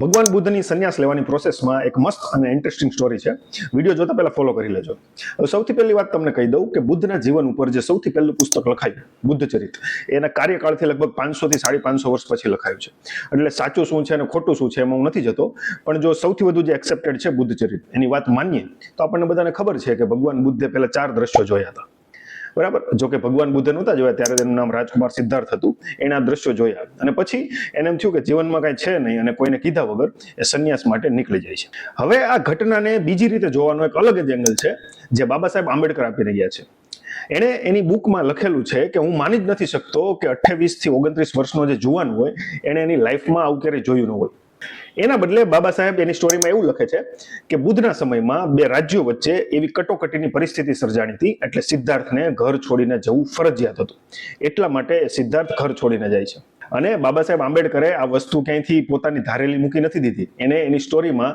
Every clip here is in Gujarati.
ભગવાન બુદ્ધની સંન્યાસ લેવાની પ્રોસેસમાં એક મસ્ત અને ઇન્ટરેસ્ટિંગ સ્ટોરી છે. વિડીયો જોતા પહેલા ફોલો કરી લેજો. હવે સૌથી પહેલી વાત તમને કહી દઉં કે બુદ્ધના જીવન ઉપર જે સૌથી પહેલું પુસ્તક લખાયું બુદ્ધચરિત, એના કાર્યકાળથી લગભગ 500 થી 550 વર્ષ પછી લખાયું છે. એટલે સાચું શું છે અને ખોટું શું છે એમાં હું નથી જતો, પણ જો સૌથી વધુ જે એક્સેપ્ટેડ છે બુદ્ધચરિત એની વાત માનીએ તો આપણને બધાને ખબર છે કે ભગવાન બુદ્ધે પહેલા 4 દ્રશ્યો જોયા હતા. બરાબર. જો કે ભગવાન બુદ્ધ નહોતા જોયા, ત્યારે તેનું નામ રાજકુમાર સિદ્ધાર્થ હતું. એના દ્રશ્યો જોયા અને પછી એને એમ થયું કે જીવનમાં કાંઈ છે નહીં અને કોઈને કીધા વગર એ સંન્યાસ માટે નીકળી જાય છે. હવે આ ઘટનાને બીજી રીતે જોવાનો એક અલગ જ એંગલ છે જે બાબા સાહેબ આંબેડકર આપી રહ્યા છે. એણે એની બુકમાં લખેલું છે કે હું માની જ નથી શકતો કે 28 થી 29 વર્ષનો જે જુવાન હોય એણે એની લાઈફમાં આવું ક્યારેય જોયું ન હોય. એના બદલે બાબા સાહેબ એની સ્ટોરીમાં એવું લખે છે કે બુદ્ધના સમયમાં 2 રાજ્યો વચ્ચે એવી કટોકટીની પરિસ્થિતિ સર્જાણી હતી, એટલે સિદ્ધાર્થને ઘર છોડીને જવું ફરજિયાત હતું. એટલા માટે સિદ્ધાર્થ ઘર છોડીને જાય છે. અને બાબા સાહેબ આંબેડકરે આ વસ્તુ ક્યાંયથી પોતાની ધારેલી મૂકી નથી દીધી. એને એની સ્ટોરીમાં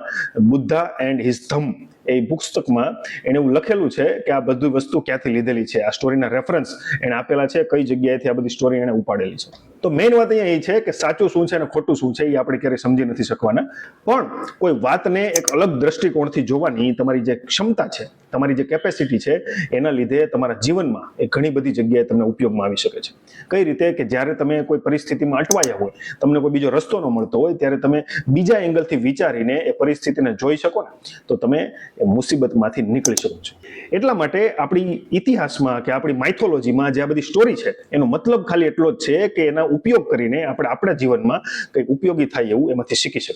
બુદ્ધા એન્ડ હિઝ ધમ એ પુસ્તકમાં એને એવું લખેલું છે કે આ બધી વસ્તુ ક્યાંથી લીધેલી છે, આ સ્ટોરીના રેફરન્સ એને આપેલા છે, કઈ જગ્યાએથી આ બધી સ્ટોરી એને ઉપાડેલી છે. તો મેઇન વાત અહીંયા એ છે કે સાચું શું છે અને ખોટું શું છે એ આપણે ક્યારેય સમજી નથી શકવાના, પણ કોઈ વાતને એક અલગ દ્રષ્ટિકોણથી જોવાની તમારી જે ક્ષમતા છે, તમારી જે કેપેસિટી છે, એના લીધે તમારા જીવનમાં એ ઘણી બધી જગ્યાએ તમને ઉપયોગમાં આવી શકે છે. કઈ રીતે કે જ્યારે તમે કોઈ પરિસ્થિતિમાં અટવાયા હોય, તમને કોઈ બીજો રસ્તો ન મળતો હોય, ત્યારે તમે બીજા એંગલથી વિચારીને એ પરિસ્થિતિને જોઈ શકો ને તો તમે એ મુસીબતમાંથી નીકળી શકો છો. એટલા માટે આપણી ઇતિહાસમાં કે આપણી માઇથોલોજીમાં જે આ બધી સ્ટોરી છે એનો મતલબ ખાલી એટલો જ છે કે એના ઉપયોગ કરીને આપણે આપણા જીવનમાં કંઈક ઉપયોગી થાય એવું એમાંથી શીખી શકીએ.